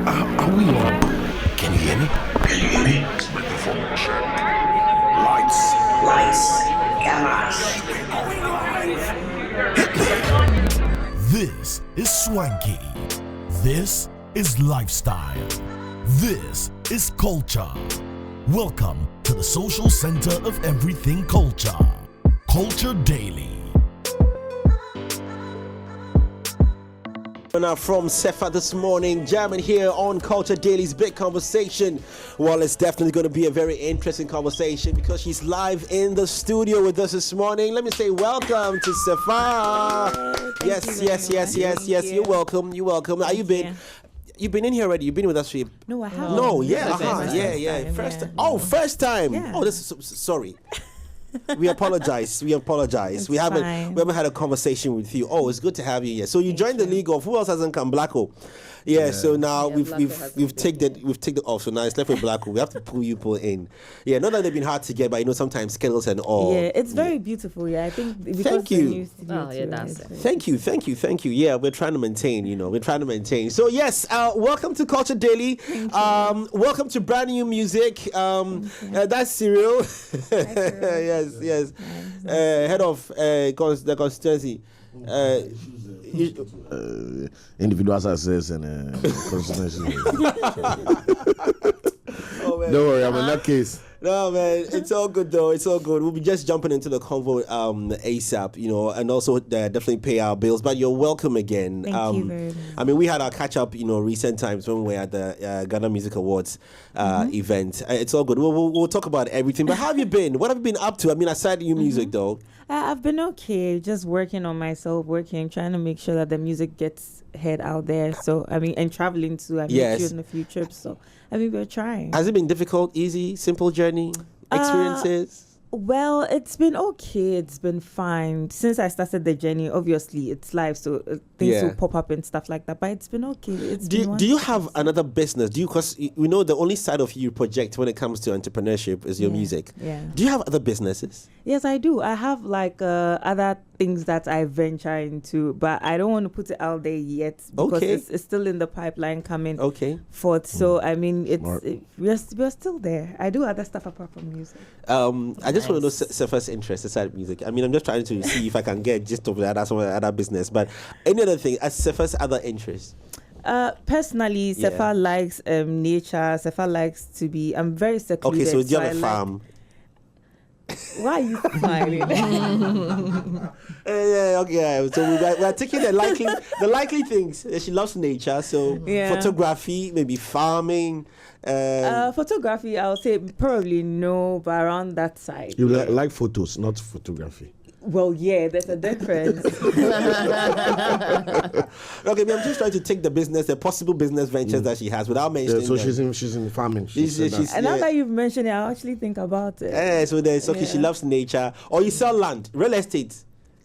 Are we on? Can you hear me? Can you hear me? Microphone check. Lights. Cameras. This is swanky. This is lifestyle. This is culture. Welcome to the social center of everything culture. Culture Daily. Now from S3fa this morning, jamming here on Culture Daily's Big Conversation. Well, it's definitely going to be a very interesting conversation because she's live in the studio with us this morning. Let me say welcome to S3fa. Yes. You're welcome. How you been? You've been in here already. You've been with us for. No, I haven't. No, First time. Yeah. Oh, this is sorry. We apologize. We haven't had a conversation with you. Oh, it's good to have you here. So you joined the league of who else hasn't come? Blacko. Yeah, so now we've taken it off. So now it's left with Blacko. We have to pull in. Yeah, not that they've been hard to get, but sometimes schedules and all. Yeah, it's very beautiful. Yeah, I think because thank you. Thank you. Yeah, we're trying to maintain. So yes, welcome to Culture Daily. Welcome to Brand New Muzik. That's Cyril. Yes. Head of the constituency. Individual success and constituency. Don't worry, I'm in that case. No, man, it's all good though. It's all good. We'll be just jumping into the convo ASAP, and also definitely pay our bills. But you're welcome again. Thank you very much. I mean, we had our catch up, recent times when we were at the Ghana Music Awards event. It's all good. We'll talk about everything. But how have you been? What have you been up to? I mean, aside your music though. I've been okay. Just working on myself, trying to make sure that the music gets head out there. So and traveling too. I've met you in a few trips. So we're trying. Has it been difficult, easy, simple journey, experiences? Well, it's been okay. It's been fine. Since I started the journey, obviously, it's live, so things will pop up and stuff like that. But it's been okay. Do you have another business? Because we know the only side of you project when it comes to entrepreneurship is your music. Yeah. Do you have other businesses? Yes, I do. I have other things that I venture into, but I don't want to put it out there yet because it's still in the pipeline coming forth. So we're still there. I do other stuff apart from music. I just want to know S3fa's interest aside music. I'm just trying to see if I can get gist of that as other business. But any other thing as S3fa's other interests? Personally, S3fa likes nature. S3fa likes to be. I'm very secluded. Okay, so do you have a farm? Why are you smiling? Okay. So we're taking the likely things. She loves nature, so photography, maybe farming. Photography, I would say probably no, but around that side. You like photos, not photography. Well, yeah, there's a difference. Okay, I'm just trying to take the possible business ventures that she has without mentioning. So she's in farming. And now that you've mentioned it, I'll actually think about it. So there's she loves nature, or you sell land, real estate.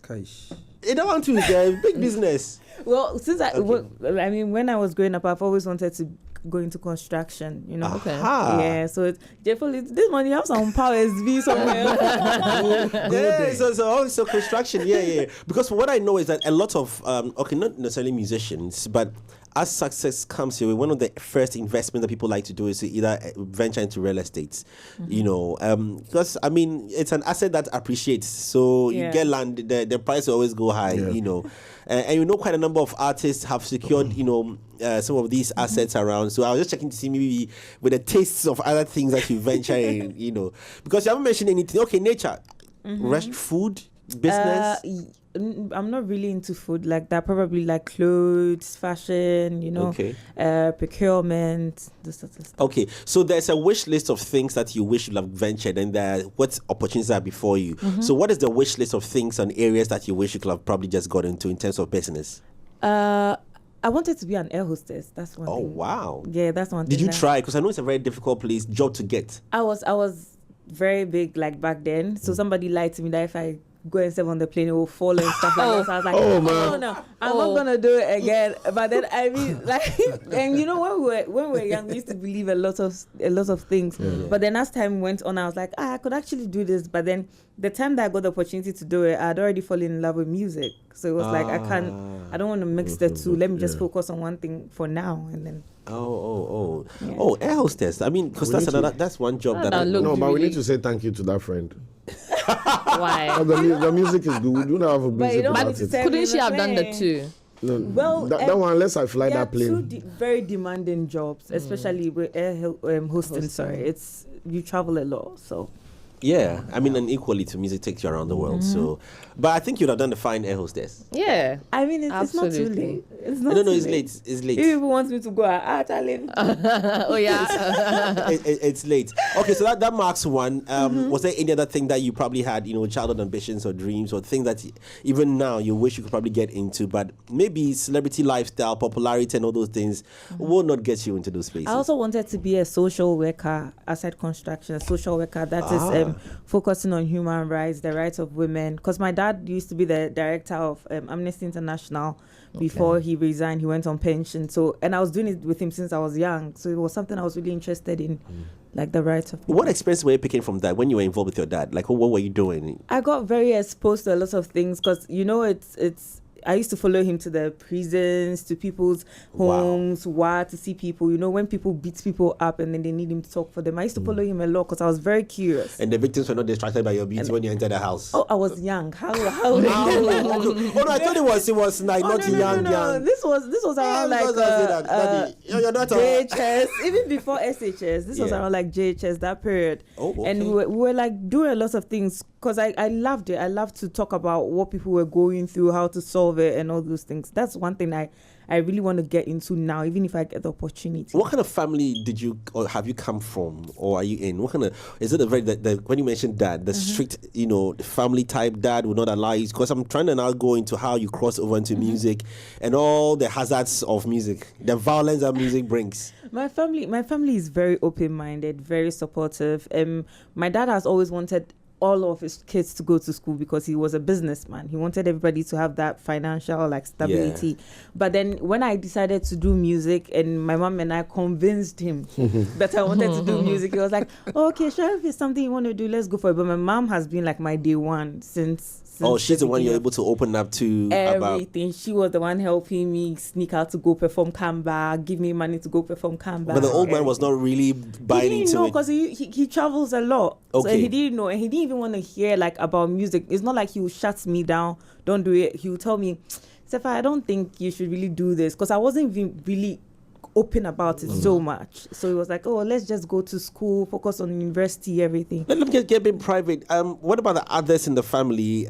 You don't want to. It's a big business. Well, since when I was growing up, I've always wanted to go into construction, Okay. Yeah, so it's definitely this money have some powers be somewhere. So construction, yeah. Because what I know is that a lot of not necessarily musicians, but as success comes your way, one of the first investment that people like to do is to either venture into real estate, because it's an asset that appreciates. So you get land, the price will always go high, and quite a number of artists have secured, some of these assets around. So I was just checking to see maybe with the tastes of other things that you venture in, because you haven't mentioned anything. Okay, nature, food, business. I'm not really into food like that. Probably like clothes, fashion, procurement, this sort of stuff. Okay, so there's a wish list of things that you wish you'd have ventured, and what opportunities are before you. So what is the wish list of things and areas that you wish you could have probably just got into in terms of business? I wanted to be an air hostess. That's one thing. Oh, wow. Yeah, that's one thing. Did you try? Because I know it's a very difficult job to get. I was very big like back then. So somebody lied to me that if I go and serve on the plane, it will fall and stuff like that. So I was like, no, I'm not gonna do it again. But then I mean, like, and you know, when we were young, we used to believe a lot of things. But then as time went on, I was like, I could actually do this. But then the time that I got the opportunity to do it, I'd already fallen in love with music. So it was like, I don't want to mix the two. Let me just focus on one thing for now, and then. Air hostess. I mean, because that's one job that I no, but we need to say thank you to that friend. Why? The music is good. We do not have a music about it. Couldn't she have done the two? No, well, that one, unless I fly that plane. Two very demanding jobs, especially with air hosting. Sorry, you travel a lot, so. Yeah, I mean, and equally to music takes you around the world. So, but I think you'd have done the fine air hostess. Yeah, I mean, it's not too late. It's not. No, it's late. It's late. If people want me to go out, I'll leave. Oh yeah, it's late. Okay, so that marks one. Was there any other thing that you probably had, childhood ambitions or dreams or things that even now you wish you could probably get into, but maybe celebrity lifestyle, popularity, and all those things will not get you into those spaces? I also wanted to be a social worker, aside construction, a social worker that is focusing on human rights, the rights of women. Because my dad used to be the director of Amnesty International before he resigned. He went on pension. So, and I was doing it with him since I was young. So it was something I was really interested in, like the rights of people. What experience were you picking from that when you were involved with your dad? Like, what were you doing? I got very exposed to a lot of things because, it's I used to follow him to the prisons, to people's homes, to see people, when people beat people up and then they need him to talk for them. I used to follow him a lot because I was very curious. And the victims were not distracted by your beauty when you entered the house? Oh, I was young. How no, I thought it was like not young. This was around JHS, even before SHS. This was around like JHS, that period. Oh, okay. And we were like doing a lot of things because I loved it. I loved to talk about what people were going through, how to solve it and all those things. That's one thing I really want to get into now, even if I get the opportunity. What kind of family did you or have you come from, or are you in? What kind of, is it a very, when you mentioned dad, the strict, family type dad would not allow you? Because I'm trying to now go into how you cross over into music and all the hazards of music, the violence that music brings. My family is very open-minded, very supportive. My dad has always wanted all of his kids to go to school because he was a businessman. He wanted everybody to have that financial stability. Yeah. But then when I decided to do music and my mom and I convinced him that I wanted to do music, he was like, okay, sure, if it's something you want to do, let's go for it. But my mom has been like my day one since she's the one you're able to open up to everything. She was the one helping me sneak out to go perform Kamba, give me money to go perform Kamba. But the old man was not really buying into it. He didn't know because he travels a lot. Okay. So he didn't know, and he didn't even want to hear about music. It's not like he would shut me down, don't do it. He would tell me, S3fa, I don't think you should really do this, because I wasn't even really open about it so much. So it was like, oh, let's just go to school, focus on university, everything. Let me get a bit private. What about the others in the family?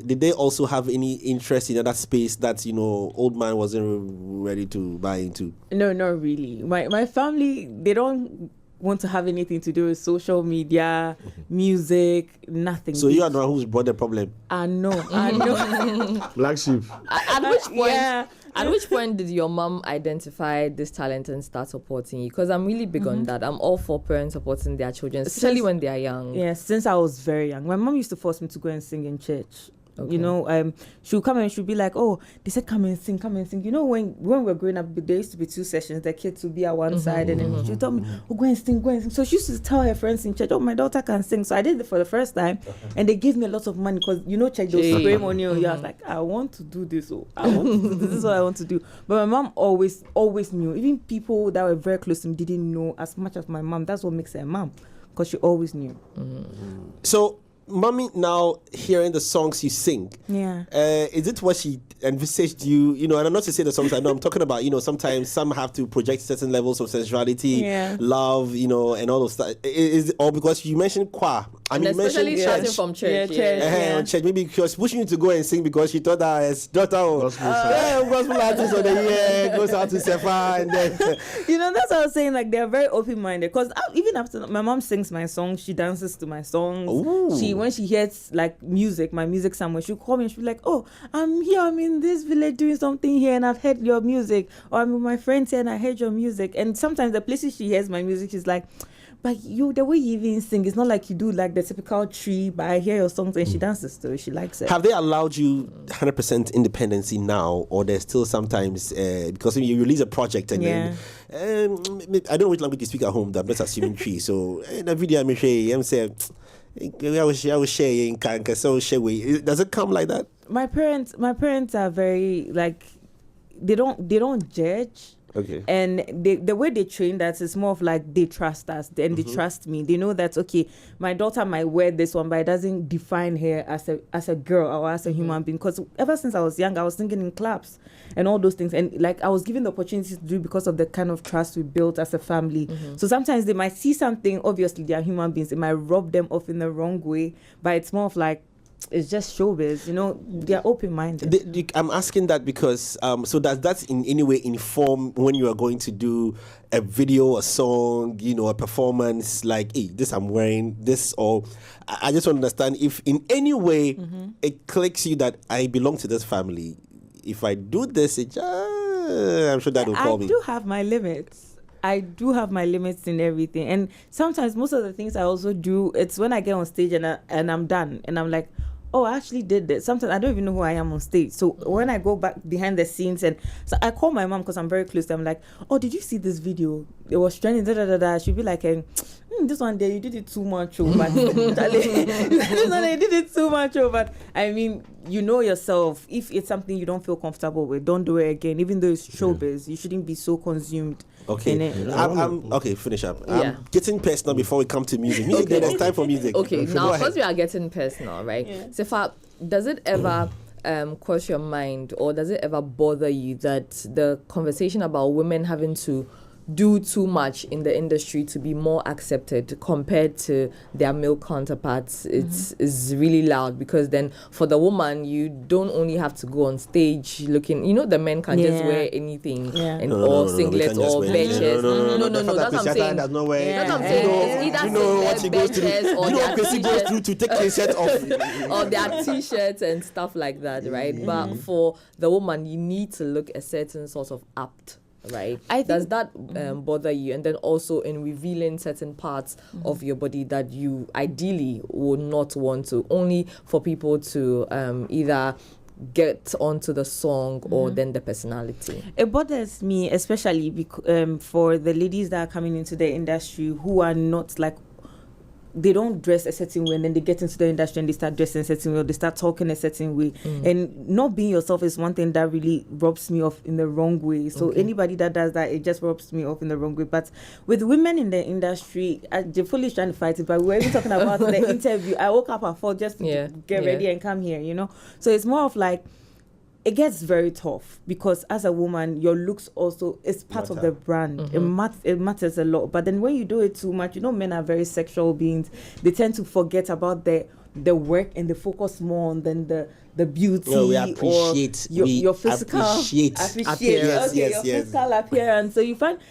Did they also have any interest in that space that old man wasn't ready to buy into? No, not really. My family, they don't want to have anything to do with social media, music, nothing. So you are the one who's brought the problem? I know. Black sheep. At which point? Yeah. At which point did your mom identify this talent and start supporting you? Because I'm really big on that. I'm all for parents supporting their children, especially when they are young. Yeah, since I was very young. My mom used to force me to go and sing in church. Okay. She'll come and she'll be like, oh, they said come and sing. When we were growing up, there used to be 2 sessions. The kids would be at one side, and then she'll tell me, oh, go and sing. So she used to tell her friends in church, oh, my daughter can sing. So I did it for the first time, and they gave me a lot of money because church, they'll spray money on you. I was like, I want to do this. This is what I want to do. But my mom always knew. Even people that were very close to me didn't know as much as my mom. That's what makes her a mom, because she always knew. So, Mommy, now hearing the songs you sing, is it what she envisaged you? And I'm not to say the songs I know. I'm talking about, sometimes some have to project certain levels of sensuality, love, and all of that. Is it all because you mentioned choir? And especially starting from church. Church. Maybe she was pushing you to go and sing because she thought that his daughter was gospel artist of the year, goes out to S3fa, and then that's what I was saying. Like, they're very open-minded, because even after my mom sings my songs, she dances to my songs. Ooh. When she hears music, my music somewhere, she'll call me and she'll be like, oh, I'm here, I'm in this village doing something here and I've heard your music, or I'm with my friends here and I heard your music. And sometimes the places she hears my music, she's like, but the way you even sing, it's not like you do like the typical tree, but I hear your songs and she dances to it, she likes it. Have they allowed you 100% independency now, or there's still sometimes, because you release a project and then, I don't know which language you speak at home, I'm not assuming tree, so in a video I'm saying, does it come like that? My parents are very like, they don't judge. Okay. And the way they train that is more of like they trust us and they trust me. They know that, okay, my daughter might wear this one, but it doesn't define her as a girl or as a human being. Because ever since I was young, I was singing in clubs and all those things. And like I was given the opportunity to do because of the kind of trust we built as a family. So sometimes they might see something, obviously they are human beings. It might rub them off in the wrong way, but it's more of like, it's just showbiz, they're open-minded. I'm asking that because so does that in any way inform when you are going to do a video, a song, a performance, like, hey, this I'm wearing this, or I just want to understand if in any way it clicks you that I belong to this family. If I do this, I'm sure that will call me. I do have my limits. In everything, and sometimes most of the things I also do, it's when I get on stage and I'm done and I'm like, oh, I actually did this. Sometimes I don't even know who I am on stage. So when I go back behind the scenes, and so I call my mom because I'm very close to her. I'm like, oh, did you see this video? It was trending. She'd be like, this one day you did it too much, but this one you did it too much, but I mean, yourself. If it's something you don't feel comfortable with, don't do it again. Even though it's showbiz, you shouldn't be so consued. Okay, I'm okay. Finish up. I'm getting personal before we come to music. There's time for music. Okay, now because we are getting personal, right? Yeah. S3fa, does it ever cross your mind, or does it ever bother you that the conversation about women having to do too much in the industry to be more accepted compared to their male counterparts is really loud? Because then for the woman, you don't only have to go on stage looking, the men can just wear anything or singlets or benches. No, that's what I'm saying. That's what I'm saying. It's either benches or their t-shirts to take his shirt off or their t-shirts and stuff like that, right? But for the woman, you need to look a certain sort of apt. Right? Does that bother you? And then also in revealing certain parts of your body that you ideally would not want to, only for people to either get onto the song or then the personality? It bothers me, especially for the ladies that are coming into the industry who are not like, they don't dress a certain way, and then they get into the industry and they start dressing a certain way, or they start talking a certain way. And not being yourself is one thing that really rubs me off in the wrong way. So anybody that does that, it just rubs me off in the wrong way. But with women in the industry, they're fully trying to fight it, but we're even talking about the interview. I woke up at 4 just to get ready and come here, So it's more of like, it gets very tough because as a woman, your looks also is part of the brand. It matters a lot. But then when you do it too much, men are very sexual beings. They tend to forget about the work and they focus more on than the beauty we appreciate your physical appearance. Your physical appearance. So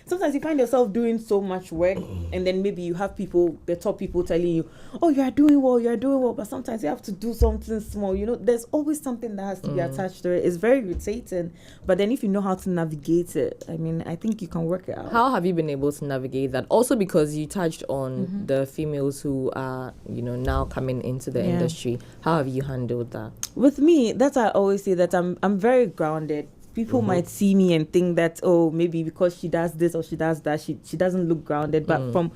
sometimes you find yourself doing so much work, and then maybe you have the top people telling you, oh, you are doing well, but sometimes you have to do something small. There's always something that has to be attached to it. It's very irritating, but then if you know how to navigate it, I think you can work it out. How have you been able to navigate that? Also because you touched on the females who are now coming into the industry. How have you handled that? With me, that's why I always say that I'm very grounded. People might see me and think that, oh, maybe because she does this or she does that, she doesn't look grounded. But from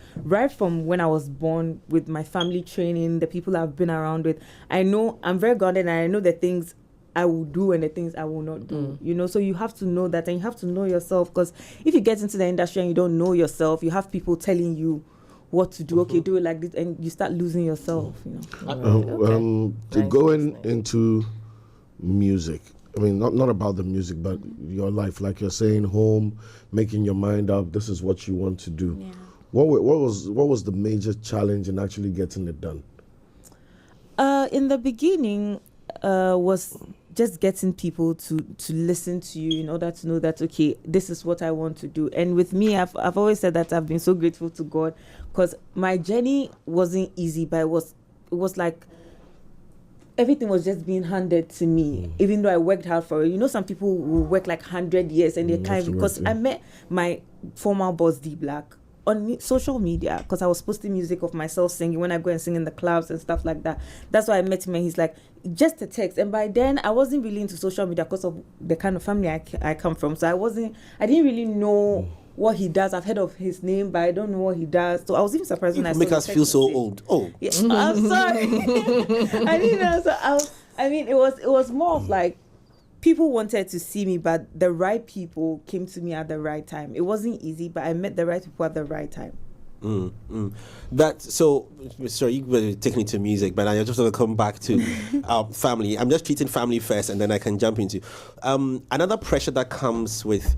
when I was born, with my family training, the people I've been around with, I know I'm very grounded, and I know the things I will do and the things I will not do. So you have to know that, and you have to know yourself, because if you get into the industry and you don't know yourself, you have people telling you what to do. Okay, do it like this, and you start losing yourself. Going into music, not about the music, but your life, like you're saying, home, making your mind up, this is what you want to do. What was the major challenge in actually getting it done? In the beginning, was just getting people to listen to you in order to know that, okay, this is what I want to do. And with me, I've always said that I've been so grateful to God, because my journey wasn't easy, but it was like everything was just being handed to me, even though I worked hard for it. Some people will work like 100 years and they can't, because I met my former boss, D Black, on social media, because I was posting music of myself singing when I go and sing in the clubs and stuff like that. That's why I met him, and he's like, just a text. And by then I wasn't really into social media because of the kind of family I come from. So I didn't really know what he does. I've heard of his name, but I don't know what he does. So I was even surprised when I saw make us feel so old. Oh, yeah, I'm sorry. I didn't know. So it was more of like, people wanted to see me, but the right people came to me at the right time. It wasn't easy, but I met the right people at the right time. Sorry, you were taking it to music, but I just want to come back to family. I'm just treating family first, and then I can jump into another pressure that comes with,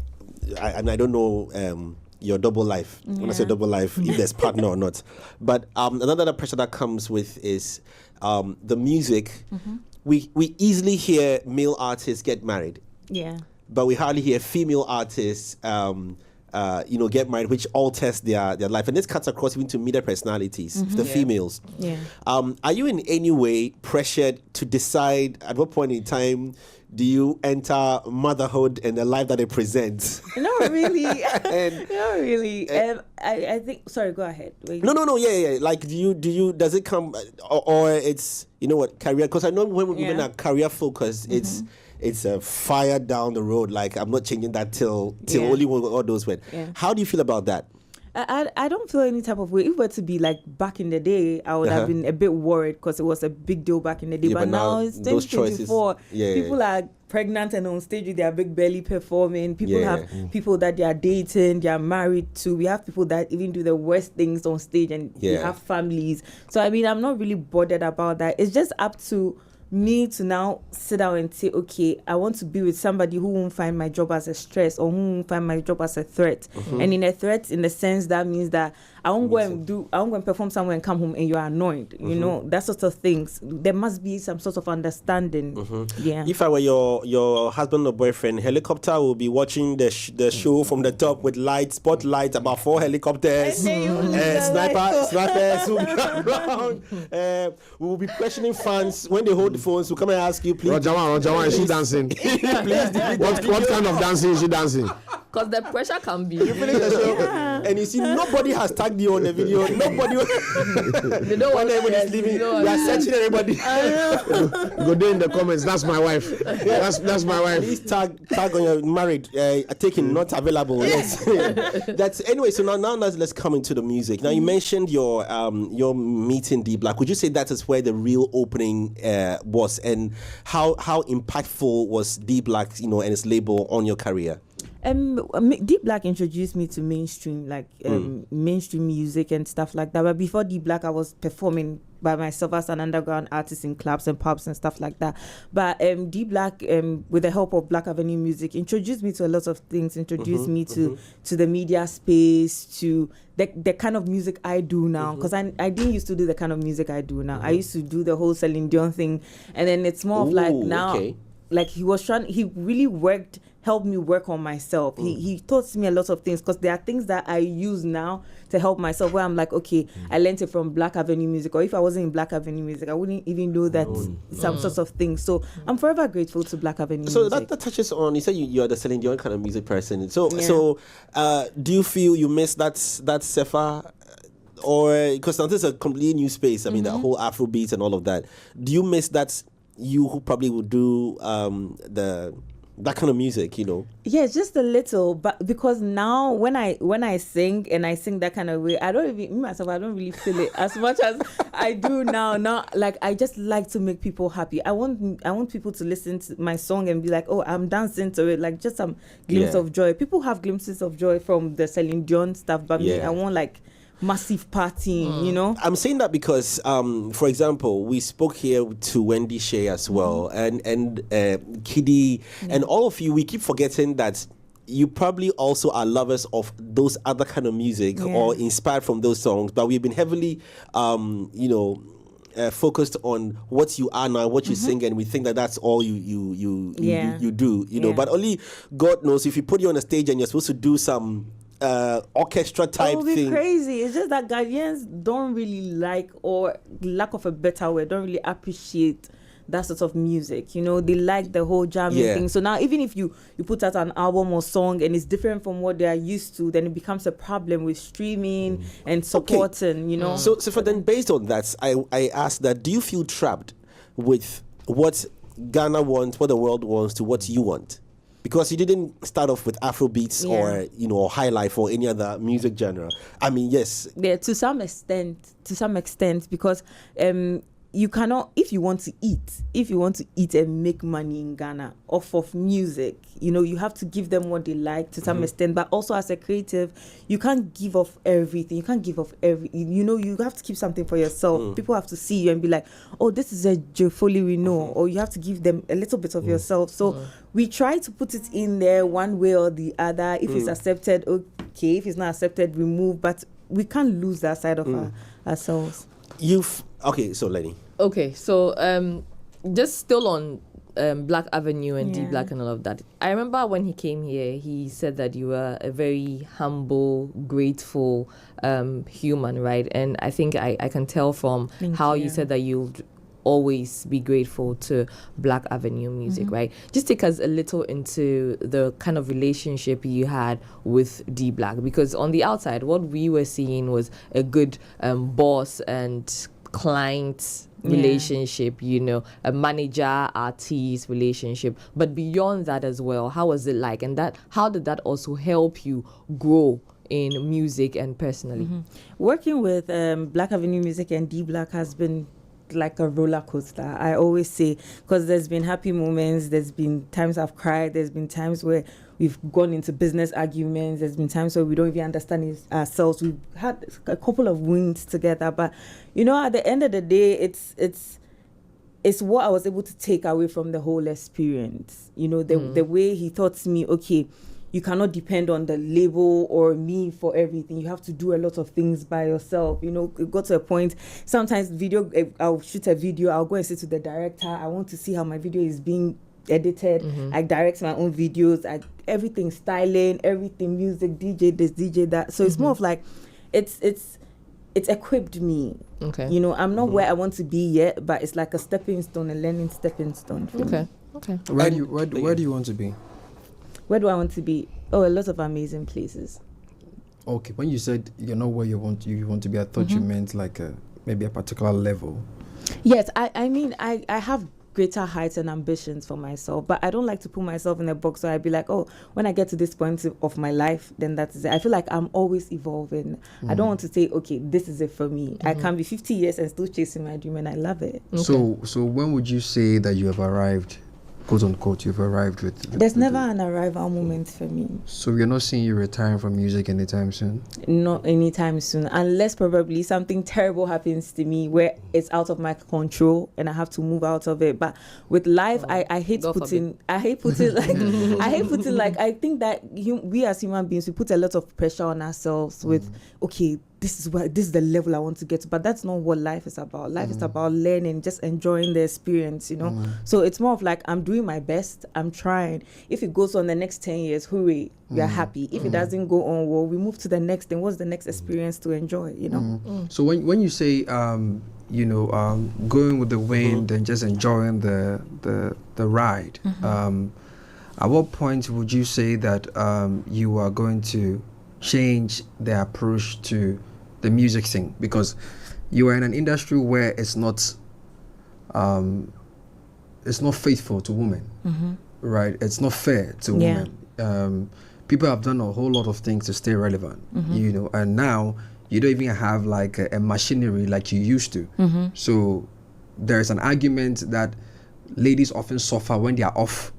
and I don't know your double life. When I say double life, if there's partner or not, but another pressure that comes with is the music. We easily hear male artists get married. Yeah. But we hardly hear female artists get married, which alters their life. And this cuts across even to media personalities, the females. Yeah. Are you in any way pressured to decide at what point in time do you enter motherhood and the life that it presents? Not really. Not really. I think, sorry, go ahead. Wait. No, yeah. Like, does it come, or it's, career? Because I know when women are career focused, it's a fire down the road. Like, I'm not changing that till only when all those went. Yeah. How do you feel about that? I don't feel any type of way. If it were to be like back in the day, I would have been a bit worried because it was a big deal back in the day. Yeah, but now it's 2024. People are pregnant and on stage with their big belly performing. People have people that they are dating, they are married to. We have people that even do the worst things on stage, and they have families. So I'm not really bothered about that. It's just up to me to now sit down and say, okay, I want to be with somebody who won't find my job as a stress or who won't find my job as a threat. And in a threat, in the sense, that means that I won't go and perform somewhere and come home and you're annoyed. That sort of things. There must be some sort of understanding. Yeah. If I were your husband or boyfriend, helicopter will be watching the show from the top with spotlights, about 4 helicopters, snipers will be around. We will be questioning fans when they hold the phones. We'll come and ask you, please. Rojawan, is she dancing? Please, what kind of dancing is she dancing? Because the pressure can be. You finish the show, and you see nobody has tagged you on the video. Nobody. They don't want everybody's leaving. You are searching everybody. Go there in the comments. That's my wife. That's my wife. Please tag on your married. Taken, not available. Yes. That's anyway. So now let's come into the music. Now you mentioned your meeting D Black. Would you say that is where the real opening was, and how impactful was D Black, and his label on your career? D Black introduced me to mainstream, mainstream music and stuff like that. But before D Black, I was performing by myself as an underground artist in clubs and pubs and stuff like that. But D Black, with the help of Black Avenue Muzik, introduced me to a lot of things. Introduced me to the media space, to the kind of music I do now. Because I didn't used to do the kind of music I do now. I used to do the whole Celine Dion thing, and then it's more of like now. Okay. Like he really helped me work on myself. He taught me a lot of things, because there are things that I use now to help myself, where I'm like, okay, I learned it from Black Avenue Muzik, or if I wasn't in Black Avenue Muzik, I wouldn't even know that some sorts of things. So I'm forever grateful to Black Avenue Muzik. So that touches on, you said you're the Celine Dion kind of music person. So do you feel you miss that S3fa? Or because now this is a completely new space. I mean, the whole Afro beats and all of that. Do you miss that? You who probably would do that kind of music, Yeah, just a little, but because now when I sing and I sing that kind of way, I don't really feel it as much as I do now. Now, like, I just like to make people happy. I want people to listen to my song and be like, oh, I'm dancing to it, like just some glimpse of joy. People have glimpses of joy from the Celine Dion stuff, but me, I want like massive partying, I'm saying that because, for example, we spoke here to Wendy Shea as well, and Kiddy, and all of you. We keep forgetting that you probably also are lovers of those other kind of music or inspired from those songs. But we've been heavily, focused on what you are now, what you sing, and we think that that's all you do. But only God knows, if you put you on a stage and you're supposed to do some orchestra type thing. It would be crazy. It's just that Ghanaians don't really like, or lack of a better word, don't really appreciate that sort of music. You know, they like the whole jamming thing. So now even if you put out an album or song and it's different from what they are used to, then it becomes a problem with streaming and supporting, you know. So for then, based on that, I ask that, do you feel trapped with what Ghana wants, what the world wants, to what you want? Because you didn't start off with Afrobeats or, you know, or high life or any other music genre. I mean, yes. Yeah, to some extent, because you cannot, if you want to eat and make money in Ghana off of music, you know, you have to give them what they like to some extent. But also as a creative, you can't give off everything. You know, you have to keep something for yourself. People have to see you and be like, oh, this is a Joe Foley we know. Or you have to give them a little bit of yourself. So we try to put it in there one way or the other. If it's accepted, okay. If it's not accepted, remove. But we can't lose that side of ourselves. So Lenny. Okay, so just still on Black Avenue and D Black and all of that. I remember when he came here, he said that you were a very humble, grateful human, right? And I think I can tell from how you said that you'd always be grateful to Black Avenue Muzik, right? Just take us a little into the kind of relationship you had with D Black, because on the outside, what we were seeing was a good boss and client relationship, you know, a manager artist relationship, but beyond that as well, how was it like, and how did that also help you grow in music and personally? Working with Black Avenue Muzik and D Black has been like a roller coaster, I always say, because there's been happy moments, there's been times I've cried, there's been times where we've gone into business arguments, there's been times where we don't even understand ourselves. We've had a couple of wins together, but you know, at the end of the day, it's what I was able to take away from the whole experience. You know, the way he taught me, okay, you cannot depend on the label or me for everything. You have to do a lot of things by yourself. You know, it got to a point, sometimes I'll shoot a video, I'll go and sit with the director. I want to see how my video is being edited. I direct my own videos. Everything, styling, everything, music, DJ this, DJ that. So it's more of like, it's equipped me. Okay. You know, I'm not where I want to be yet, but it's like a stepping stone, a learning stepping stone. Okay. Where do you want to be? Where do I want to be? Oh, a lot of amazing places. Okay, when you said you're not where you want to be, I thought you meant like maybe a particular level. Yes, I mean, I have greater heights and ambitions for myself, but I don't like to put myself in a box. So I'd be like, oh, when I get to this point of my life, then that's it. I feel like I'm always evolving. I don't want to say, okay, this is it for me. I can be 50 years and still chasing my dream, and I love it. Okay. So when would you say that you have arrived, quote unquote, you've arrived with? There's never an arrival moment for me. So we're not seeing you retiring from music anytime soon? Not anytime soon, unless probably something terrible happens to me where it's out of my control and I have to move out of it. But with life, I hate putting like I think that we as human beings, we put a lot of pressure on ourselves with, okay, this is the level I want to get to, but that's not what life is about. Life is about learning, just enjoying the experience, you know. So it's more of like, I'm doing my best, I'm trying. If it goes on the next 10 years, hooray, we are happy. If it doesn't go on, well, we move to the next thing. What's the next experience to enjoy, you know? So when you say going with the wind and just enjoying the ride, at what point would you say that you are going to change the approach to the music thing? Because you are in an industry where it's not faithful to women, right? It's not fair to women. People have done a whole lot of things to stay relevant, you know, and now you don't even have like a machinery like you used to. So there's an argument that ladies often suffer when they are off,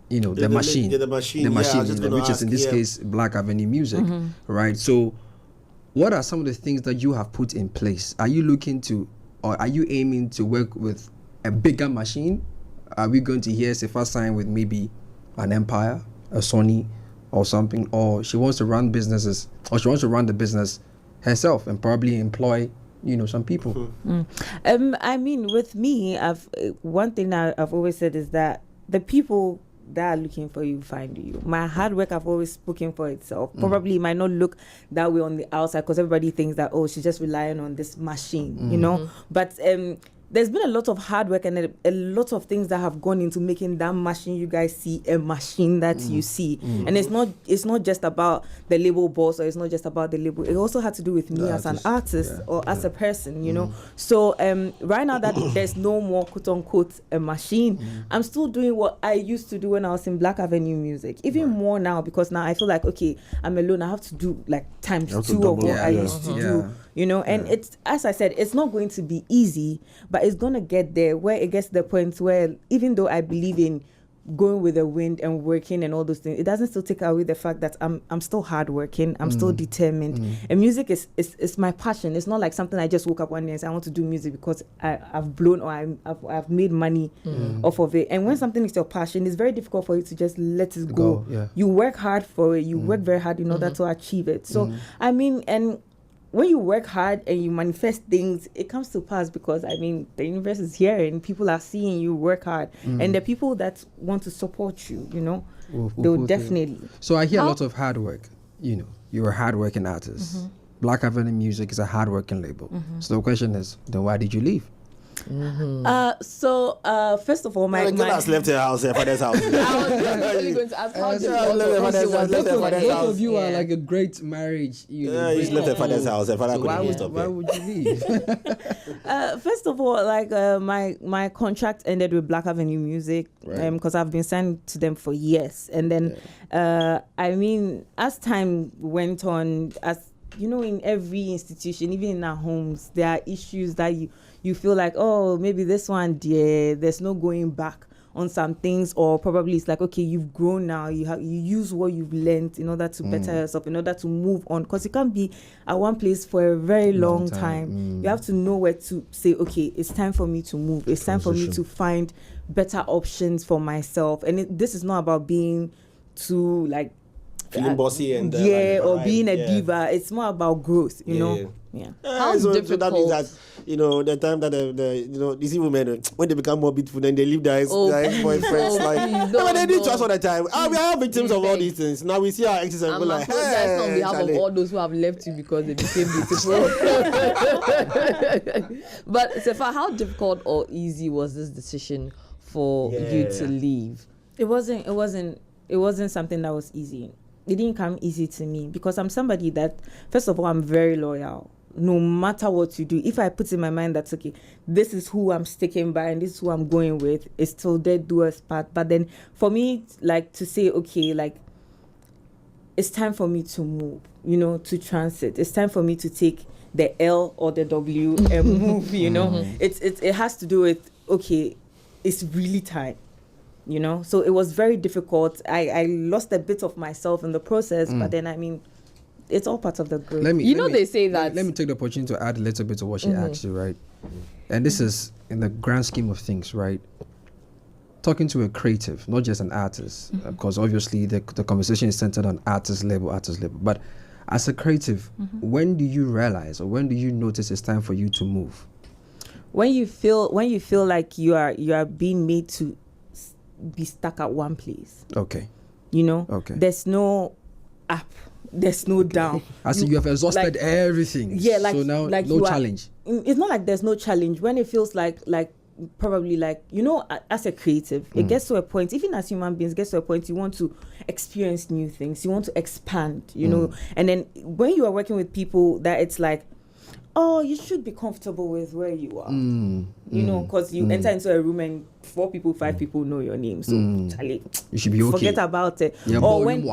you know, the machine, which is in this case Black Avenue Muzik, right? So what are some of the things that you have put in place? Are you looking to, or are you aiming to work with a bigger machine? Are we going to hear S3fa sign with maybe an Empire, a Sony or something, or she wants to run businesses, or she wants to run the business herself and probably employ, you know, some people? I mean, with me, one thing I've always said is that the people that are looking for you find you. My hard work I've always spoken for itself. Probably it might not look that way on the outside because everybody thinks that, oh, she's just relying on this machine, you know. But there's been a lot of hard work and a lot of things that have gone into making that machine you guys see a machine that you see. And it's not just about the label boss, or it's not just about the label. It also had to do with me as an artist or as a person, you know. So right now that there's no more quote unquote a machine, I'm still doing what I used to do when I was in Black Avenue Muzik. Even more now, because now I feel like, okay, I'm alone. I have to do like times 2 of what I used to do. You know, and it's, as I said, it's not going to be easy, but it's going to get there where it gets to the point where, even though I believe in going with the wind and working and all those things, it doesn't still take away the fact that I'm still hardworking, I'm still determined. And music is my passion. It's not like something I just woke up one day and said, I want to do music because I've blown or I've made money off of it. And when something is your passion, it's very difficult for you to just let it go. You work hard for it. You work very hard in order to achieve it. So, I mean, and when you work hard and you manifest things, it comes to pass, because I mean the universe is here and people are seeing you work hard, and the people that want to support you, you know, they'll definitely. So I hear a lot of hard work. You know, you're a hardworking artist. Black Avenue Muzik is a hardworking label. So the question is, then why did you leave? So first of all, my has left her house, her father's house. I was actually going to ask, how did Both of you are like a great marriage. You know, he's left her father's house. Her father couldn't stop why would you leave? First of all, like my contract ended with Black Avenue Muzik, because I've been signed to them for years, and then I mean, as time went on, as you know, in every institution, even in our homes, there are issues that you feel like, oh, maybe this one, there's no going back on some things, or probably it's like, okay, you've grown now, you use what you've learned in order to better yourself, in order to move on, because you can't be at one place for a very long time. You have to know where to say, okay, it's time for me to move, it's time for me to find better options for myself. And this is not about being too like feeling bossy and or being a diva. It's more about growth, you know. How difficult? So that means that, you know, the time that the you know, these women, when they become more beautiful, then they leave their ex-boyfriends. But they do to us all the time. We are victims of all these things. Now we see our exes and go like, hey, that's on behalf of all those who have left you because they became beautiful. But S3fa, how difficult or easy was this decision for you to leave? It wasn't something that was easy. It didn't come easy to me, because I'm somebody that, first of all, I'm very loyal. No matter what you do, if I put in my mind that, okay, this is who I'm sticking by and this is who I'm going with, it's till death do us part. But then for me, like, to say, okay, like, it's time for me to move, you know, to transit. It's time for me to take the L or the W and move, you know. It has to do with, okay, it's really time. You know, so it was very difficult. I lost a bit of myself in the process, but then, I mean, it's all part of the growth. They say that. Let me take the opportunity to add a little bit to what she asked you, right? And this is in the grand scheme of things, right? Talking to a creative, not just an artist, because obviously the conversation is centered on artist label. But as a creative, when do you realize, or when do you notice it's time for you to move? When you feel like you are being made to be stuck at one place. Okay. You know? Okay. There's no up. There's no down. I see you have exhausted everything. Yeah, like, so now like no challenge. It's not like there's no challenge. When it feels like probably like, you know, as a creative, it gets to a point, even as human beings, gets to a point you want to experience new things. You want to expand, you know. And then when you are working with people that it's like, oh, you should be comfortable with where you are. You know, because you enter into a room and 4 people, 5 people know your name. So, Charlie, you should be okay. Forget about it. Or when,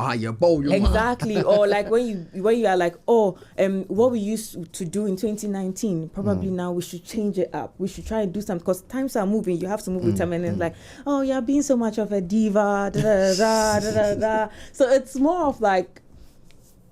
exactly. Or like when you are like, oh, what we used to do in 2019, probably now we should change it up. We should try and do something, because times are moving. You have to move with time. And it's like, oh, you're being so much of a diva. Da, da, da, da, da, da. So it's more of like,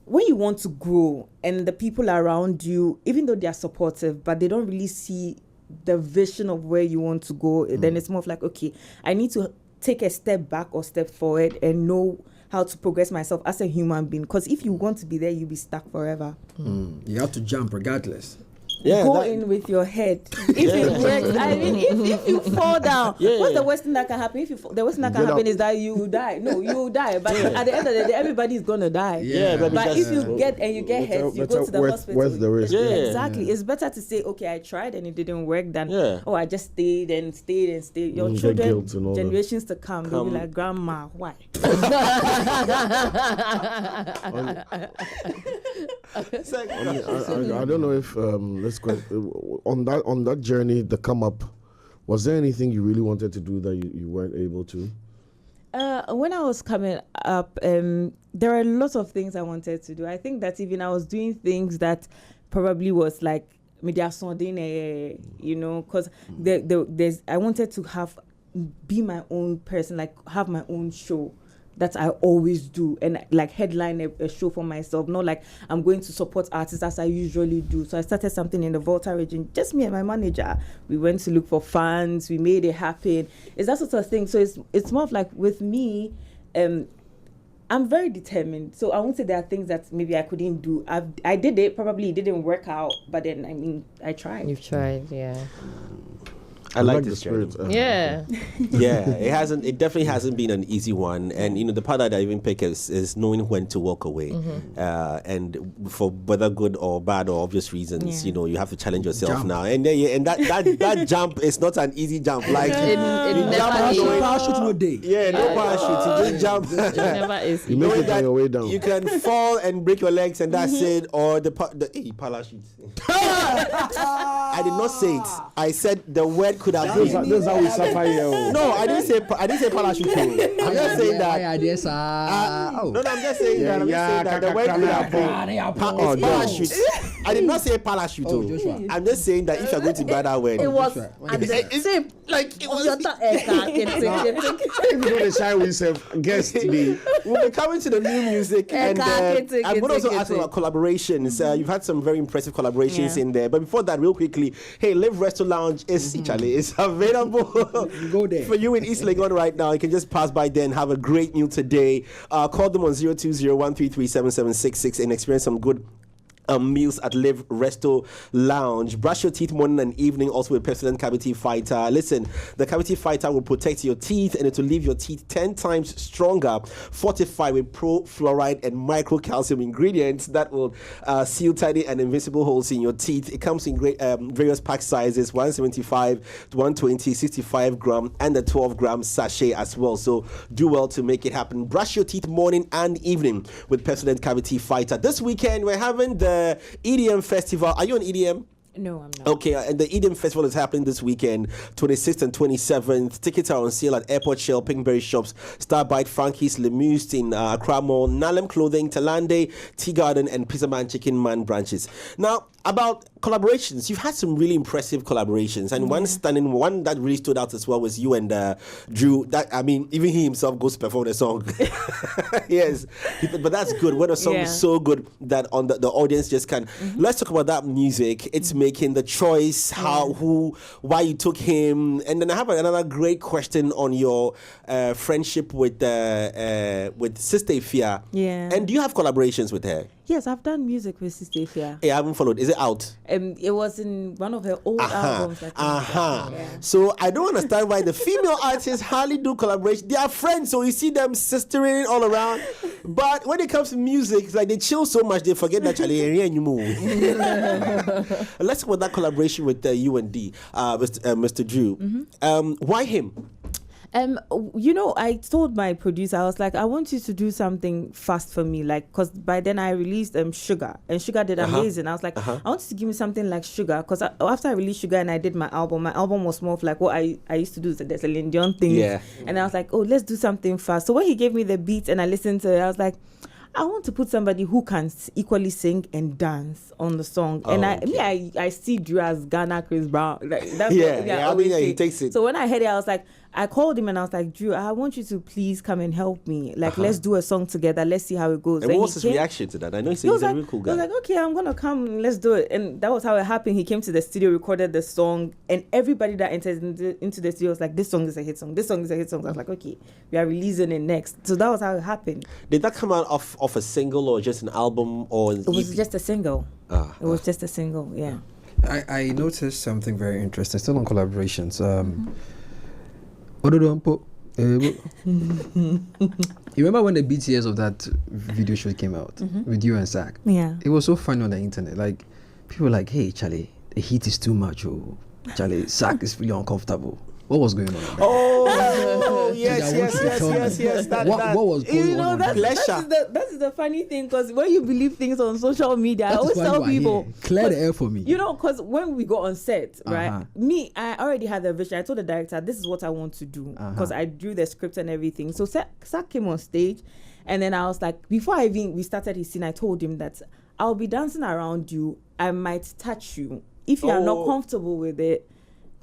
when you want to grow and the people around you, even though they are supportive, but they don't really see the vision of where you want to go, then it's more of like, okay, I need to take a step back or step forward and know how to progress myself as a human being. Because if you want to be there, you'll be stuck forever. You have to jump regardless. go in with your head. If it works, I mean, if you fall down, what's the worst thing that can happen? The worst thing that can happen is that you will die. No, you will die. But at the end of the day, everybody's gonna die. But if you get hurt, you go to the hospital. Where's the risk? Exactly. It's better to say, okay, I tried and it didn't work than I just stayed. Your children, generations to come, they'll be like, Grandma, why? I don't know if let's go on that journey, the come up. Was there anything you really wanted to do that you weren't able to? When I was coming up, there are lots of things I wanted to do. I think that even I was doing things that probably was like media sonding, because I wanted to be my own person, like have my own show that I always do, and like headline a show for myself, not like I'm going to support artists as I usually do. So I started something in the Volta region, just me and my manager. We went to look for funds, we made it happen. It's that sort of thing. So it's more of like with me, I'm very determined. So I won't say there are things that maybe I couldn't do. I did it, probably it didn't work out, but then I mean I tried. You've tried, yeah. I like this spirit. Yeah. It definitely hasn't been an easy one. And, the part that I even pick is knowing when to walk away. And for whether good or bad or obvious reasons, you have to challenge yourself now. And that jump is not an easy jump. Like, it never is. Parachute no day. Yeah, no parachute. You just jump. It never is. You make it on your way down. You can fall and break your legs and that's it. Or the parachute. I did not say it. I said the word could have been. This is how we suffer here. No, I didn't say parachute. I'm just saying that. I'm just saying that. I'm just saying that the word could have been parachute. I did not say parachute. I'm just saying that if you're going to buy that word, it was like it was. If you don't decide with yourself, guest me. We'll be coming to the new music, and I'm going to also ask about collaborations. You've had some very impressive collaborations in there, but before that, real quickly, hey, Live Resto Lounge is available Go there. for you in East Legon right now. You can just pass by there and have a great meal today. Call them on 020-133-7766 and experience some good meals at Live Resto Lounge. Brush your teeth morning and evening also with Pepsodent Cavity Fighter. Listen, the Cavity Fighter will protect your teeth and it will leave your teeth 10 times stronger, fortified with pro fluoride and micro calcium ingredients that will seal tiny and invisible holes in your teeth. It comes in great various pack sizes, 175 to 120, 65 gram and the 12 gram sachet as well. So do well to make it happen. Brush your teeth morning and evening with Pepsodent Cavity Fighter. This weekend we're having the EDM Festival. Are you on EDM? No, I'm not. Okay, and the EDM Festival is happening this weekend, 26th and 27th. Tickets are on sale at Airport Shell, Pinkberry Shops, Starbite, Frankie's, Lemuse in Accra Mall, Nalem Clothing, Talande, Tea Garden, and Pizza Man Chicken Man branches. Now, about collaborations, you've had some really impressive collaborations, and one that really stood out as well was you and Drew. That, I mean, even he himself goes to perform the song. Yes, but that's good. When a song is so good that on the audience just can. Let's talk about that music. It's making the choice, why you took him, and then I have another great question on your friendship with S3fa. Yeah. And do you have collaborations with her? Yes, I've done music with S3fa. Hey, I haven't followed. Is it out? It was in one of her old albums. So I don't understand why the female artists hardly do collaboration. They are friends, so you see them sistering all around. But when it comes to music, it's like they chill so much they forget that you move. Let's talk about that collaboration with you and Mr. Drew. Why him? I told my producer, I was like, I want you to do something fast for me, like, because by then I released Sugar, and Sugar did amazing. I was like, I want you to give me something like Sugar, because after I released Sugar and I did my album was more of like what I used to do, the Celine Dion thing. Yeah. And I was like, oh, let's do something fast. So when he gave me the beat and I listened to it, I was like, I want to put somebody who can equally sing and dance on the song. And I see Drew as Ghana Chris Brown. Like, that's he takes it. So when I heard it, I was like, I called him and I was like, Drew, I want you to please come and help me. Like, let's do a song together. Let's see how it goes. And what was his reaction to that? I know he's a real cool guy. He was like, okay, I'm going to come. Let's do it. And that was how it happened. He came to the studio, recorded the song, and everybody that entered into the studio was like, this song is a hit song. This song is a hit song. I was like, okay, we are releasing it next. So that was how it happened. Did that come out of a single or just an album? Or it was just a single. It was just a single, yeah. I noticed something very interesting. Still on collaborations. You remember when the BTS of that video show came out with you and Zach? Yeah. It was so funny on the internet. Like, people were like, hey, Charlie, the heat is too much. Oh, Charlie, Zach is really uncomfortable. What was going on? Oh, yes. What was going on? That is the funny thing, because when you believe things on social media, I always tell people, clear the air for me. You know, because when we go on set, right? Me, I already had the vision. I told the director, this is what I want to do, because I drew the script and everything. So Zach came on stage, and then I was like, before we started his scene, I told him that I'll be dancing around you. I might touch you. If you are not comfortable with it,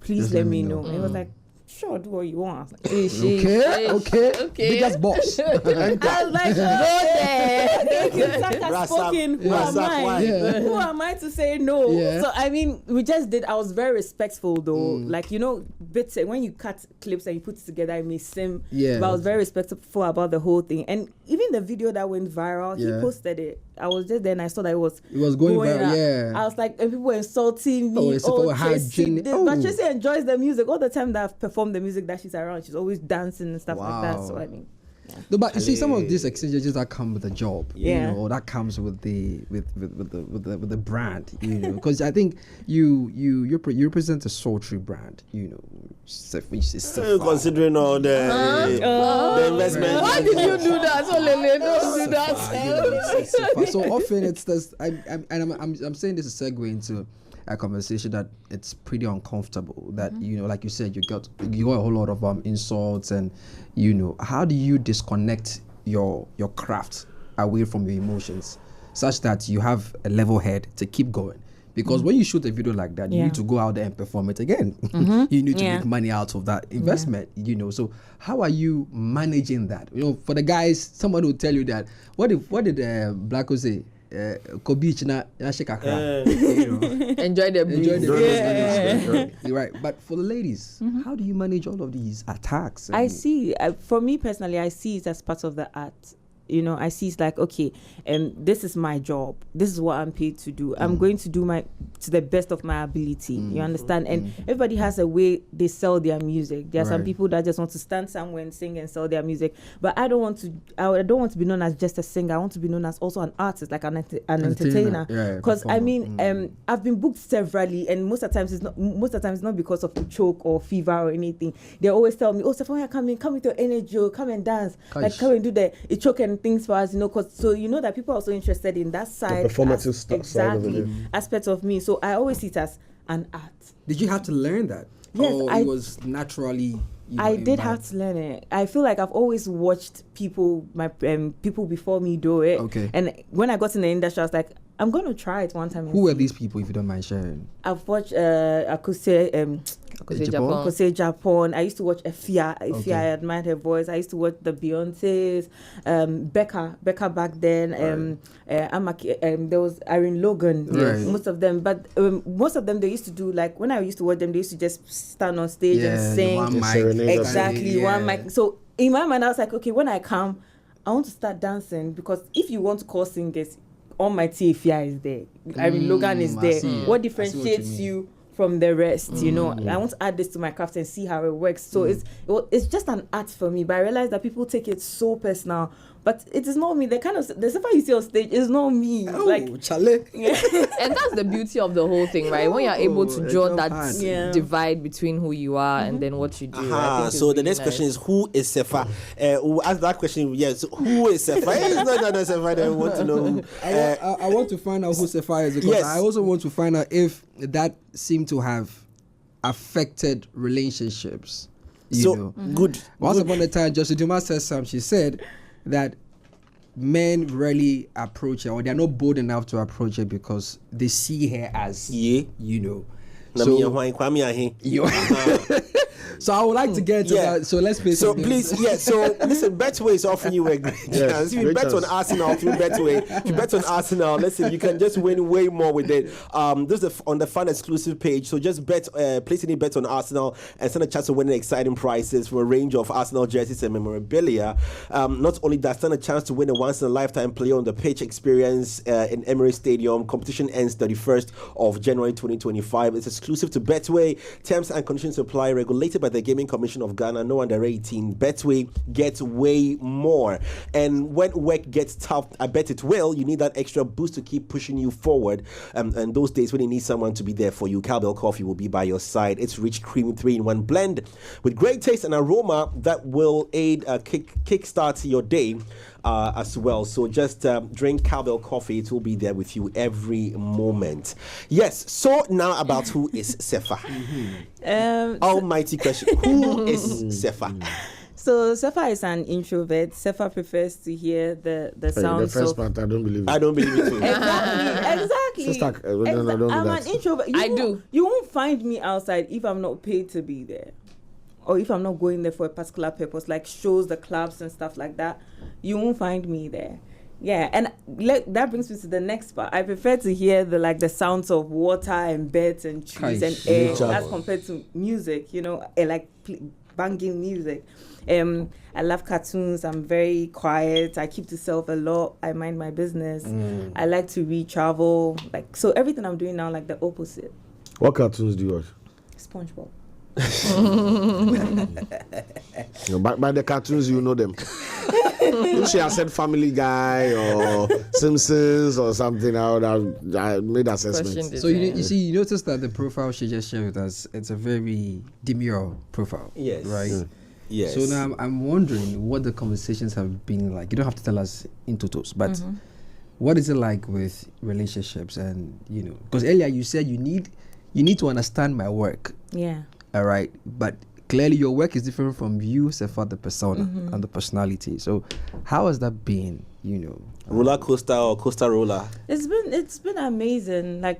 please let me know. He was like, sure, do what you want. Okay. Biggest boss. I was like, go there. Who am I to say no? Yeah. So I mean, we just did. I was very respectful though. Like, you know, bits when you cut clips and you put it together, it may seem. Yeah. But I was very respectful about the whole thing. And even the video that went viral, he posted it. I was just there and I saw that it was going viral. Yeah. I was like, and people were insulting me. Tracy, but Tracy enjoys the music. All the time that I've performed the music that she's around, she's always dancing and stuff like that. So I mean, no, but you see, some of these exchanges that come with the job, you know, or that comes with the brand, you know, because I think you represent a sultry brand, you know. Considering all the investment. Why did you do that? So Lele, don't do that. So often it's this. I'm saying this is a segue into a conversation that it's pretty uncomfortable. That you know, like you said, you got a whole lot of insults, and you know, how do you disconnect your craft away from your emotions, such that you have a level head to keep going? Because when you shoot a video like that, you need to go out there and perform it again. You need to make money out of that investment, you know. So how are you managing that? You know, for the guys, someone will tell you that. What did Black say? Beach na shake akra. Enjoy the breeze. You're right. But for the ladies, how do you manage all of these attacks? I see. For me personally, I see it as part of the art. You know, I see it's like, okay, this is my job. This is what I'm paid to do. I'm going to do to the best of my ability. You understand? And everybody has a way they sell their music. There are some people that just want to stand somewhere and sing and sell their music. But I don't want to be known as just a singer. I want to be known as also an artist, like an entertainer. Because I mean, I've been booked severally, and most of the times it's not because of a choke or fever or anything. They always tell me, "Oh, Stephanie, come with your energy, come and dance, like come and do the choke and things for us," you know, because so you know that people are also interested in that side, the performative side of it, aspect of me. So I always see it as an art. Did you have to learn that? Yes, it was naturally. I did have to learn it. I feel like I've always watched people before me do it. Okay. And when I got in the industry, I was like, I'm going to try it one time. Who were these people, if you don't mind sharing? I've watched Akuse Japan. I used to watch S3fa. I admired her voice. I used to watch the Beyonces, Becca back then. There was Irene Logan. Yes. Most of them, but most of them they used to do, like when I used to watch them, they used to just stand on stage and sing. One mic. Exactly, one mic. So in my mind, I was like, okay, when I come, I want to start dancing, because if you want to call singers, all my S3fa is there. Irene Logan is there. What differentiates you from the rest, you know? I want to add this to my craft and see how it works. So it's just an art for me, but I realize that people take it so personal. But it is not me. The stuff you see on stage is not me. Charlie. And that's the beauty of the whole thing, right? When you're able to draw that divide between who you are and then what you do. So the next question is, who is S3fa? We'll ask that question. Yes, who is S3fa? It's not S3fa that we want to know who. I want to find out who S3fa is, because I also want to find out if that seemed to have affected relationships. You know. Good. Once upon a time, Josie Dumas said something. She said that men rarely approach her, or they're not bold enough to approach her because they see her as, you know. So I would like to get to that. So let's play. So please, so listen, Betway is offering you a great chance. If you bet on Arsenal through Betway, if you bet on Arsenal, listen, you can just win way more with it. This is on the fun exclusive page. So just place any bet on Arsenal and stand a chance of winning exciting prizes for a range of Arsenal jerseys and memorabilia. Not only that, stand a chance to win a once-in-a-lifetime play on the pitch experience in Emirates Stadium. Competition ends 31st of January 2025. It's exclusive to Betway. Terms and conditions apply. Regulated by the Gaming Commission of Ghana. No under 18. Betway gets way more. And when work gets tough, I bet it will. You need that extra boost to keep pushing you forward. And those days when you need someone to be there for you, Cowbell Coffee will be by your side. It's rich, creamy 3-in-1 blend with great taste and aroma that will aid kickstart your day as well. So just drink Cowbell Coffee. It will be there with you every moment. Yes. So now about who is S3fa? Almighty question. Who is S3fa? So S3fa is an introvert. S3fa prefers to hear the sounds. The first part, I don't believe it. I don't believe it too. Exactly. Sister, I'm an introvert. I do. You won't find me outside if I'm not paid to be there, or if I'm not going there for a particular purpose, like shows, the clubs and stuff like that. You won't find me there. Yeah, and that brings me to the next part. I prefer to hear the sounds of water and birds and trees and air as compared to music. Banging music. I love cartoons. I'm very quiet. I keep to self a lot. I mind my business. I like to read, travel. So everything I'm doing now, the opposite. What cartoons do you watch? SpongeBob. By the cartoons, you know them. If she has said Family Guy or Simpsons or something, I made assessments. So you notice that the profile she just shared with us, it's a very demure profile. Yes. Right? Yes. So now I'm wondering what the conversations have been like. You don't have to tell us in totals, but what is it like with relationships? And because earlier you said you need to understand my work. Yeah. All right, but clearly your work is different from you, S3fa, the persona and the personality. So how has that been? Roller coaster or coaster roller? It's been amazing. I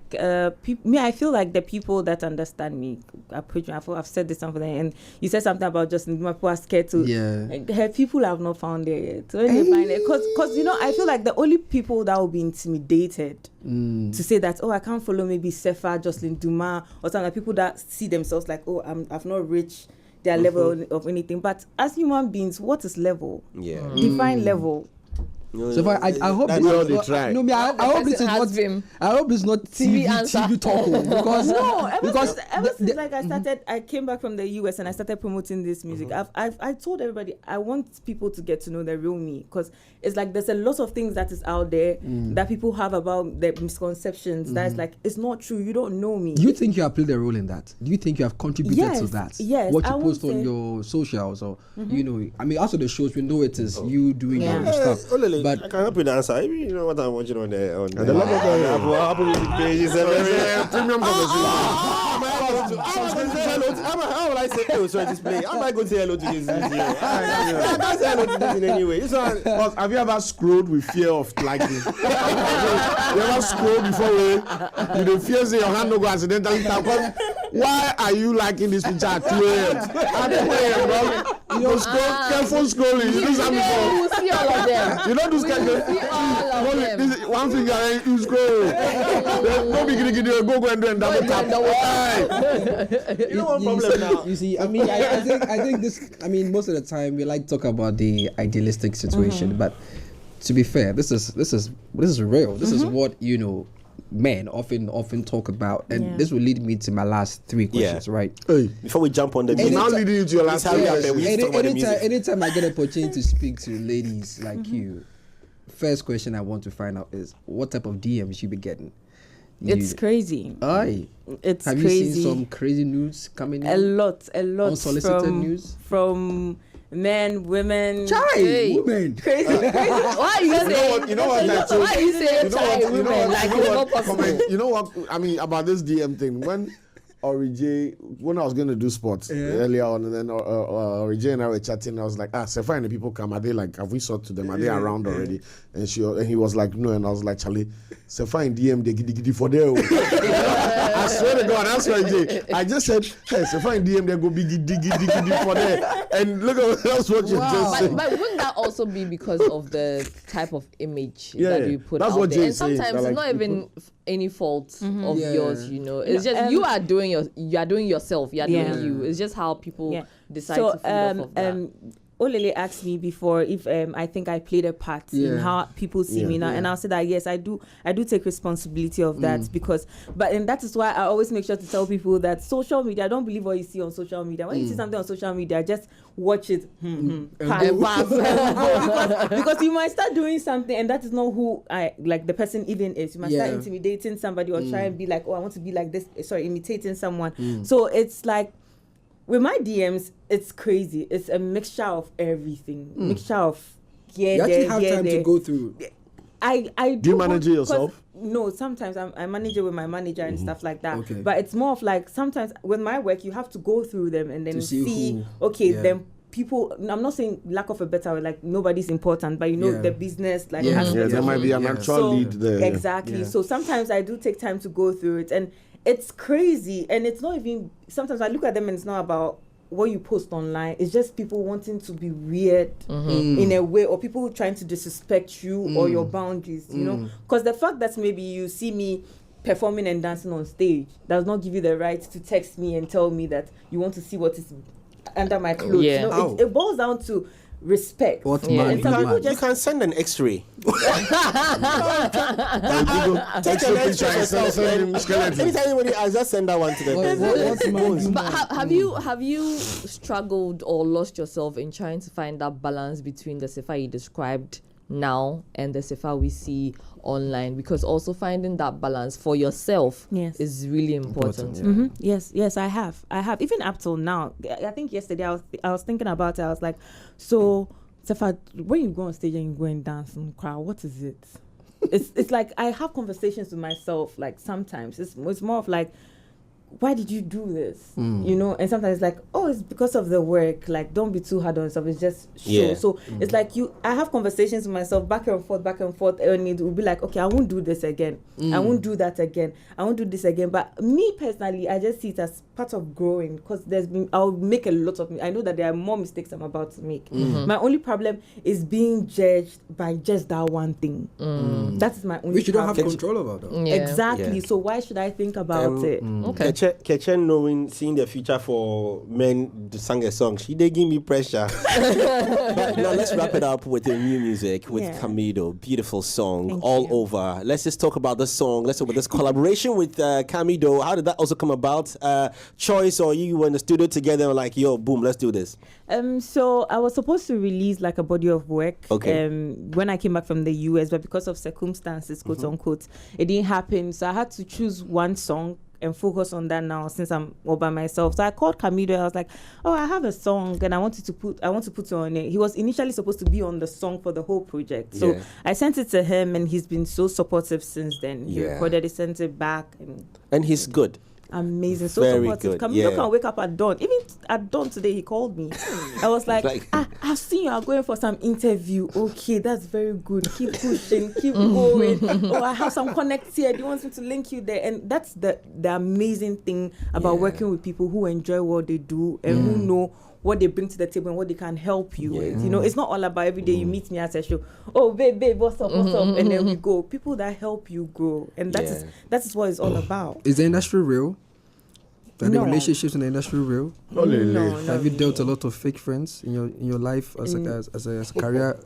feel like the people that understand me approach me. I've said this something, and you said something about just people are scared to. Yeah. People have not found it yet. So when they find it, because I feel like the only people that will be intimidated to say that I can't follow maybe S3fa, Jocelyn Dumas, or something. People that see themselves like I've not reached their level of anything. But as human beings, what is level? Yeah. Define level. So I hope we all they try. No, I hope this is not. I hope it's not TV talk because ever since I started, I came back from the US and I started promoting this music. I told everybody I want people to get to know the real me, because it's there's a lot of things that is out there that people have about the misconceptions. That's it's not true. You don't know me. Do you think you have played a role in that? Do you think you have contributed to that? Yes. What you post on your socials or after the shows we know it is you doing your stuff. But I can help you with the answer. You know what I'm watching on the Apple Music page is a very premium conversation. How will I say hello to this play? How am I going to say hello to this? I can't say hello to this in any way. Have you ever scrolled with fear of liking? You ever scrolled before you don't fear say your hand no go accidentally tap? Why are you liking this picture at 2 a.m.? At 2 a.m., bro. You scroll, careful scrolling. You do something before. You see all of them. You don't do scrolling. One finger, you scroll. Don't be giddy, go and do and double tap. You know what problem now? You see, I think this. Most of the time we like to talk about the idealistic situation, but to be fair, this is real. This is what men often talk about, and this will lead me to my last 3 questions, right? Hey. Before we jump on the music, now leading you to your last anytime I get an opportunity to speak to ladies like you, first question I want to find out is what type of DMs you be getting. It's crazy. It's Have crazy. You seen some crazy news coming in? A lot. Unsolicited news from men, women, women. Crazy. Why are you saying? You know what? Why are you saying women? You know what? About this DM thing. When when I was going to do sports earlier on, and then J and I were chatting, I was like, S3fa and the people come, are they have we sought to them? Are they around already? And he was like, no, and I was like, Charlie, S3fa and DM, they giddy for there. I swear to God, that's what I did. I just said, hey, so find DM, they go diggy for there. And look at that's what you just said. But wouldn't that also be because of the type of image that we put out there? And sometimes it's not even any fault of yours, you know. It's just you are doing yourself. You are doing you. It's just how people decide to feed off of that. Olele asked me before if I think I played a part in how people see me now, and I'll say that yes, I do take responsibility of that and that is why I always make sure to tell people that social media, don't believe what you see on social media. When you see something on social media, just watch it, pass. because you might start doing something and that is not who the person even is. You might start intimidating somebody or try and be like, oh, I want to be like this. Sorry, imitating someone. So it's like, with my DMs, it's crazy. It's a mixture of everything. Mixture of you actually have time to go through. I do you manage it yourself? No, sometimes I manage it with my manager and stuff like that. Okay. But it's more of like sometimes with my work, you have to go through them and then see then people. I'm not saying lack of a better word, like nobody's important, but you know the business there might be an actual lead there. Exactly. So sometimes I do take time to go through it, and it's crazy, and it's not even. Sometimes I look at them and it's not about what you post online. It's just people wanting to be weird in a way, or people trying to disrespect you or your boundaries. You know, because the fact that maybe you see me performing and dancing on stage does not give you the right to text me and tell me that you want to see what is under my clothes. You know, it boils down to respect. You can send an X-ray. Take an X-ray yourself. Anytime anybody asks, just send that one to them. But have you struggled or lost yourself in trying to find that balance between the S3fa you described now and the S3fa we see online? Because also finding that balance for yourself is really important. Yes, I have even up till now. I think yesterday I was thinking about it. I was like, so S3fa, when you go on stage and you go and dance and cry, what is it? It's like I have conversations with myself. Like sometimes it's more of like, why did you do this? You know, and sometimes it's like, oh, it's because of the work. Like, don't be too hard on yourself. It's just show. So it's like I have conversations with myself back and forth, and it will be like, okay, I won't do this again. I won't do that again. I won't do this again. But me personally, I just see it as part of growing, because I'll make a lot of. I know that there are more mistakes I'm about to make. My only problem is being judged by just that one thing. That is my only. Which you don't have control over, though. Exactly. Yeah. So why should I think about it? Okay. Kechen seeing the future for men to sing a song, they give me pressure. But now let's wrap it up with the new music with Camidoh. Beautiful song. Thank all you. Over. Let's just talk about this song. Let's talk about this collaboration with Camidoh. How did that also come about? Choice, or you were in the studio together and like, yo, boom, let's do this? So I was supposed to release like a body of work when I came back from the US, but because of circumstances, quote unquote, it didn't happen. So I had to choose one song and focus on that now, since I'm all by myself. So I called Camidoh. I was like, oh, I have a song and I want to put it on it. He was initially supposed to be on the song for the whole project. So I sent it to him, and he's been so supportive since then. He recorded it, sent it back, and he's good. Amazing, so very supportive. Good. Camidoh can wake up at dawn. Even at dawn today, he called me. I was like, I've seen you are going for some interview. Okay, that's very good. Keep pushing, keep going. Oh, I have some connects here. Do you want me to link you there? And that's the amazing thing about working with people who enjoy what they do and who know what they bring to the table and what they can help you with. You know, it's not all about every day you meet me at a show. Oh, babe, what's up? And then we go. People that help you grow. And that is what it's all about. Is the industry real? Are the relationships in the industry real? No. Have you dealt a lot of fake friends in your life as a career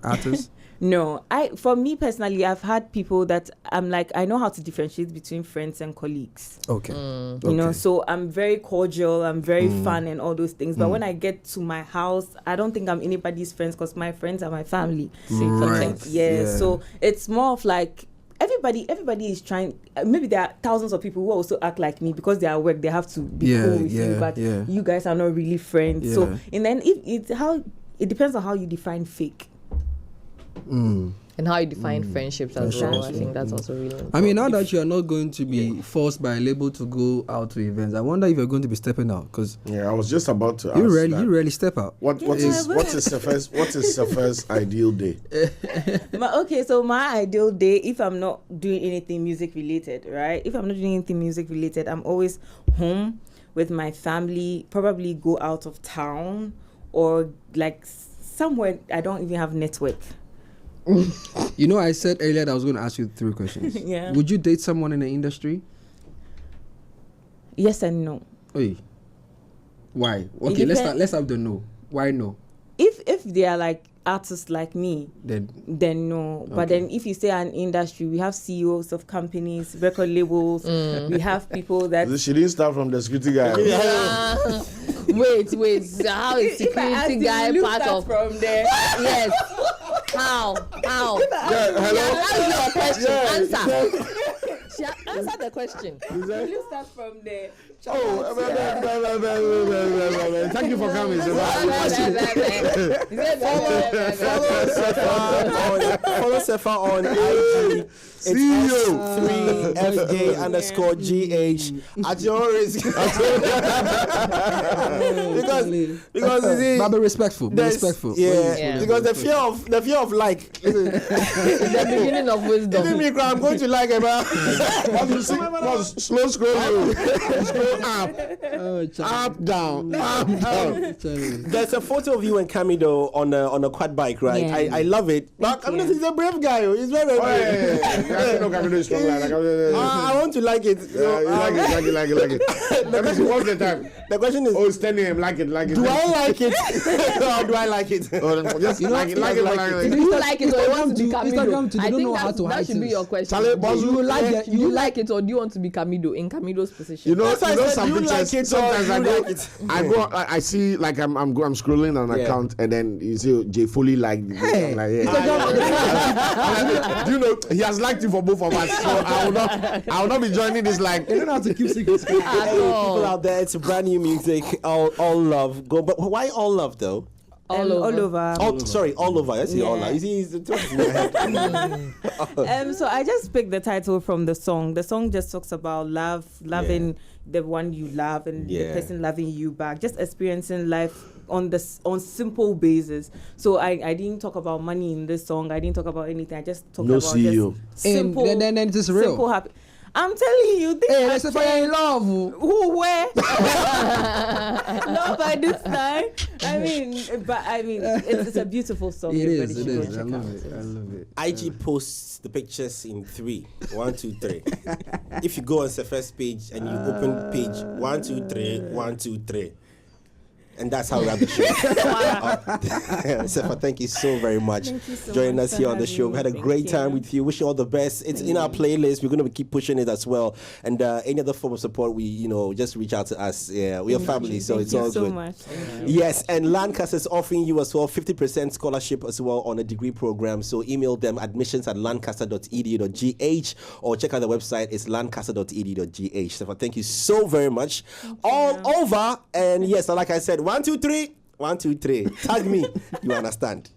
artist? No, for me personally, I've had people that I'm like, I know how to differentiate between friends and colleagues. Okay. You know, so I'm very cordial, I'm very fun and all those things. But when I get to my house, I don't think I'm anybody's friends, because my friends are my family. Right. So it's more of like, everybody is trying. Maybe there are thousands of people who also act like me because they are at work. They have to be cool with you, but you guys are not really friends. So, and then it depends on how you define fake. and how you define friendships as well. I think that's also really important. I mean, now that you are not going to be forced by a label to go out to events, I wonder if you're going to be stepping out, because I was just about to ask you rarely step out. What is Safa's ideal day? So my ideal day, if I'm not doing anything music related, right? If I'm not doing anything music related, I'm always home with my family, probably go out of town or like somewhere I don't even have network. You know, I said earlier that I was going to ask you 3 questions. Yeah. Would you date someone in the industry? Yes and no. Hey. Why? Okay, let's have the no. Why no? If they are like artists like me, then no. Okay. But then if you say an industry, we have CEOs of companies, record labels. We have people that She didn't start from the security guy. Wait. How is security guy part of from there? Yes. How? Hello? That is your question. Answer. Answer the question. Will you start from there? Thank you for coming. Follow S3fa on IG. It's S3fa_GH at your risk. because you see, but be respectful. Yeah, because the fear of like the beginning of wisdom. I'm going to like it, man. Slow scroll. Scroll up, down. There's a photo of you and Camidoh on a quad bike, right? Yeah. I love it. But Camidoh is a brave guy. He's very brave. Camidoh is strong. I want to like it. Like it. What's the time? The question is, it's 10 a.m. Like it. do I like it? Or do I like it? Just like it. Do you like it or you want to be Camidoh? I think that should be your question. Charlie, Do you like it or do you want to be Camidoh in Camidoh's position? You know That's why I said, some do you pictures. like it or Sometimes do I you go, like it? I see like I'm scrolling on an account and then you see Jay Foley like. I'm like, do you know he has liked it for both of us, so I will not be joining this like. You don't have to keep secrets. Hey, people out there, it's brand new music. All love. Go, but why all love though? All over. All over. I see all love. You see, it's in my head. So I just picked the title from the song. The song just talks about loving the one you love and the person loving you back. Just experiencing life on simple basis. So I didn't talk about money in this song. I didn't talk about anything. I just talked about CEO. just simple. And then it is real. Simple happy. I'm telling you, this Hey, S3fa in love. Who where? Not by this time. I mean, it's a beautiful song. It is. Everybody should go I check love out. it. I love it. IG posts the pictures in 3. 1, 2, 3. If you go on the first page and you open page 1, 2, 3, 1, 2, 3. And that's how we have the show. S3fa, thank you so very much for joining us here on the show. We had a great time with you. Wish you all the best. It's in our playlist. We're going to keep pushing it as well. And any other form of support, we just reach out to us. Yeah, we're a family, so it's all good. Much. Yes, and Lancaster is offering you as well 50% scholarship as well on a degree program. So email them admissions@lancaster.edu.gh or check out the website. It's lancaster.edu.gh. S3fa, thank you so very much. All over. And yes, like I said, 1, 2, 3. 1, 2, 3. Tag me. You understand.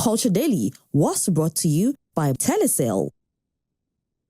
Culture Daily was brought to you by Telecel.